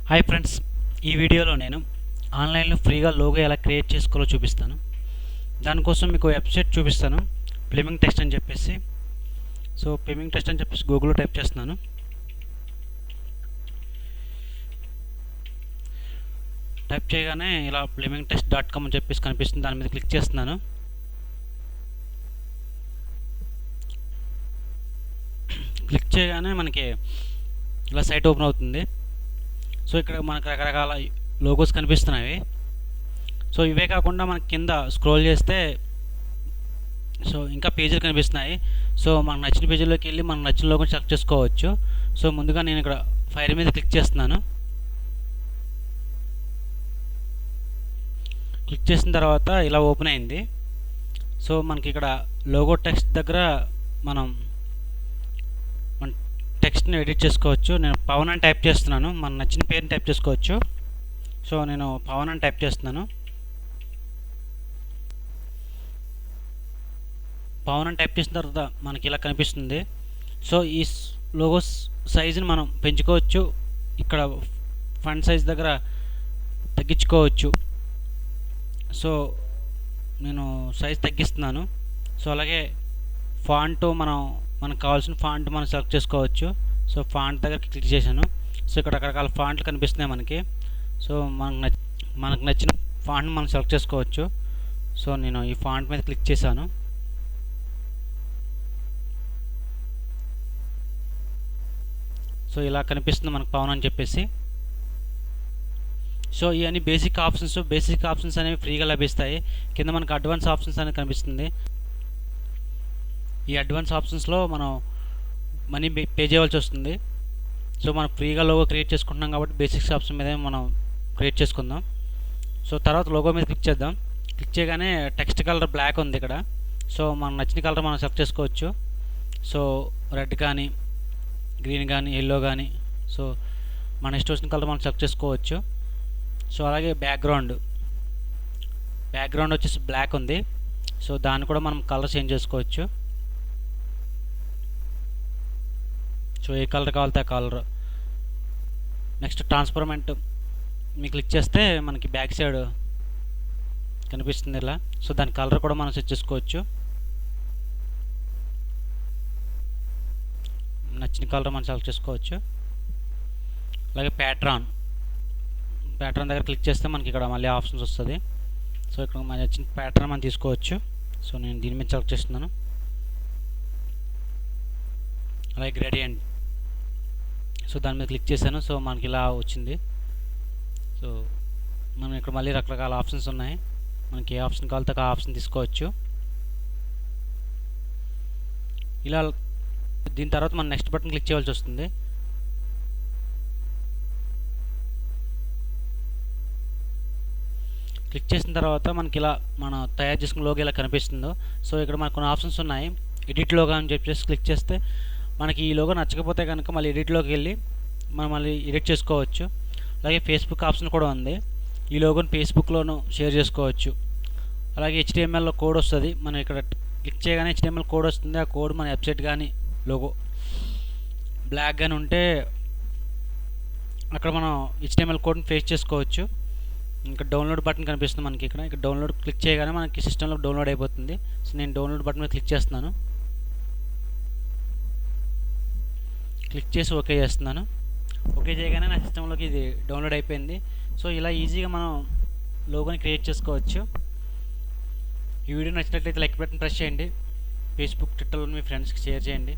Hi friends, ఈ వీడియోలో నేను ఆన్లైన్లో ఫ్రీగా లోగో ఎలా క్రియేట్ చేసుకోవాలో చూపిస్తాను. దానికోసం మీకు వెబ్సైట్ చూపిస్తాను, ప్లమింగ్ టెక్స్ట్ అని చెప్పేసి. సో ప్లమింగ్ టెక్స్ట్ అని చెప్పేసి గూగుల్లో టైప్ చేస్తున్నాను. టైప్ చేయగానే ఇలా plumingtext.com అని చెప్పేసి కనిపిస్తుంది. దాని మీద క్లిక్ చేస్తున్నాను. క్లిక్ చేయగానే మనకి ఇలా సైట్ ఓపెన్ అవుతుంది. సో ఇక్కడ మనకు రకరకాల లోగోస్ కనిపిస్తున్నాయి. సో ఇవే కాకుండా మనకి కింద స్క్రోల్ చేస్తే సో ఇంకా పేజీలు కనిపిస్తున్నాయి. సో మనకు నచ్చిన పేజీలోకి వెళ్ళి మనకు నచ్చిన లోగోని సెలెక్ట్ చేసుకోవచ్చు. సో ముందుగా నేను ఇక్కడ ఫైర్ మీద క్లిక్ చేస్తున్నాను. క్లిక్ చేసిన తర్వాత ఇలా ఓపెన్ అయింది. సో మనకి ఇక్కడ లోగో టెక్స్ట్ దగ్గర మనం మన టెక్స్ట్ని ఎడిట్ చేసుకోవచ్చు. నేను పవన్ అని టైప్ చేస్తున్నాను. మన నచ్చిన పేరుని టైప్ చేసుకోవచ్చు. సో నేను పవన్ అని టైప్ చేస్తున్నాను. పవన్ అని టైప్ చేసిన తర్వాత మనకి ఇలా కనిపిస్తుంది. సో ఈ లోగో సైజుని మనం పెంచుకోవచ్చు. ఇక్కడ ఫంట్ సైజ్ దగ్గర తగ్గించుకోవచ్చు. సో నేను సైజ్ తగ్గిస్తున్నాను. సో అలాగే ఫాంట్ మనకు కావాల్సిన ఫాంట్ మనం సెలెక్ట్ చేసుకోవచ్చు. సో ఫాంట్ దగ్గర క్లిక్ చేశాను. సో ఇక్కడ రకరకాల ఫాంట్లు కనిపిస్తున్నాయి మనకి. సో మనకు నచ్చిన ఫాంట్ మనం సెలెక్ట్ చేసుకోవచ్చు. సో నేను ఈ ఫాంట్ మీద క్లిక్ చేశాను. సో ఇలా కనిపిస్తుంది మనకు పవన్ అని చెప్పేసి. సో ఇవన్నీ బేసిక్ ఆప్షన్స్ అనేవి ఫ్రీగా లభిస్తాయి. కింద మనకు అడ్వాన్స్ ఆప్షన్స్ అనేది కనిపిస్తుంది. ఈ అడ్వాన్స్ ఆప్షన్స్లో మనం మనీ పే చేయవలసి వస్తుంది. సో మనం ఫ్రీగా లోగో క్రియేట్ చేసుకుంటున్నాం కాబట్టి బేసిక్స్ ఆప్షన్ మీద మనం క్రియేట్ చేసుకుందాం. సో తర్వాత లోగో మీద క్లిక్ చేద్దాం. క్లిక్ చేయగానే టెక్స్ట్ కలర్ బ్లాక్ ఉంది ఇక్కడ. సో మనకు నచ్చిన కలర్ మనం సెలెక్ట్ చేసుకోవచ్చు. సో రెడ్ కానీ, గ్రీన్ కానీ, ఎల్లో కానీ, సో మన ఇష్టం వచ్చిన కలర్ మనం సెలెక్ట్ చేసుకోవచ్చు. సో అలాగే బ్యాక్గ్రౌండ్ వచ్చేసి బ్లాక్ ఉంది. సో దాన్ని కూడా మనం కలర్ చేంజ్ చేసుకోవచ్చు. సో ఏ కలర్ కావాలితే ఆ కలర్. నెక్స్ట్ ట్రాన్స్పర్మెంట్ మీకు క్లిక్ చేస్తే మనకి బ్యాక్ సైడ్ కనిపిస్తుంది ఇలా. సో దాని కలర్ కూడా మనం సెట్ చేసుకోవచ్చు. నచ్చిన కలర్ మనం సెలెక్ట్ చేసుకోవచ్చు. అలాగే ప్యాట్రాన్ దగ్గర క్లిక్ చేస్తే మనకి ఇక్కడ మళ్ళీ ఆప్షన్స్ వస్తుంది. సో ఇక్కడ మన నచ్చిన ప్యాటర్న్ మనం తీసుకోవచ్చు. సో నేను దీని మీద సెలెక్ట్ చేస్తున్నాను. అలాగే గ్రేడియంట్, సో దాని మీద క్లిక్ చేశాను. సో మనకి ఇలా వచ్చింది. సో మనం ఇక్కడ మళ్ళీ రకరకాల ఆప్షన్స్ ఉన్నాయి. మనకి ఏ ఆప్షన్ కావాలితే ఆ ఆప్షన్ తీసుకోవచ్చు. ఇలా దీని తర్వాత మనం నెక్స్ట్ బటన్ క్లిక్ చేయవలసి వస్తుంది. క్లిక్ చేసిన తర్వాత మనకి ఇలా మనం తయారు చేసుకున్న లోగో ఇలా కనిపిస్తుందో. సో ఇక్కడ మనకు కొన్ని ఆప్షన్స్ ఉన్నాయి. ఎడిట్ లోగో అని చెప్పేసి క్లిక్ చేస్తే మనకి ఈ లోగో నచ్చకపోతే కనుక మళ్ళీ ఎడిట్లోకి వెళ్ళి మనం మళ్ళీ ఎడిట్ చేసుకోవచ్చు. అలాగే ఫేస్బుక్ ఆప్షన్ కూడా ఉంది. ఈ లోగోని ఫేస్బుక్లోనూ షేర్ చేసుకోవచ్చు. అలాగే HTML కోడ్ వస్తుంది. మనం ఇక్కడ క్లిక్ చేయగానే HTML కోడ్ వస్తుంది. ఆ కోడ్ మన వెబ్సైట్ కానీ లోగో బ్లాక్ కానీ ఉంటే అక్కడ మనం HTML కోడ్ని పేస్ట్ చేసుకోవచ్చు. ఇంకా డౌన్లోడ్ బటన్ కనిపిస్తుంది మనకి ఇక్కడ డౌన్లోడ్ క్లిక్ చేయగానే మనకి సిస్టంలో డౌన్లోడ్ అయిపోతుంది. సో నేను డౌన్లోడ్ బటన్ మీద క్లిక్ చేస్తున్నాను. క్లిక్ చేసి ఓకే చేస్తున్నాను. ఓకే చేయగానే నా సిస్టంలోకి ఇది డౌన్లోడ్ అయిపోయింది. సో ఇలా ఈజీగా మనం లోగోని క్రియేట్ చేసుకోవచ్చు. ఈ వీడియో నచ్చినట్లయితే లైక్ బటన్ ప్రెస్ చేయండి. ఫేస్బుక్, ట్విట్టర్లో మీ ఫ్రెండ్స్కి షేర్ చేయండి.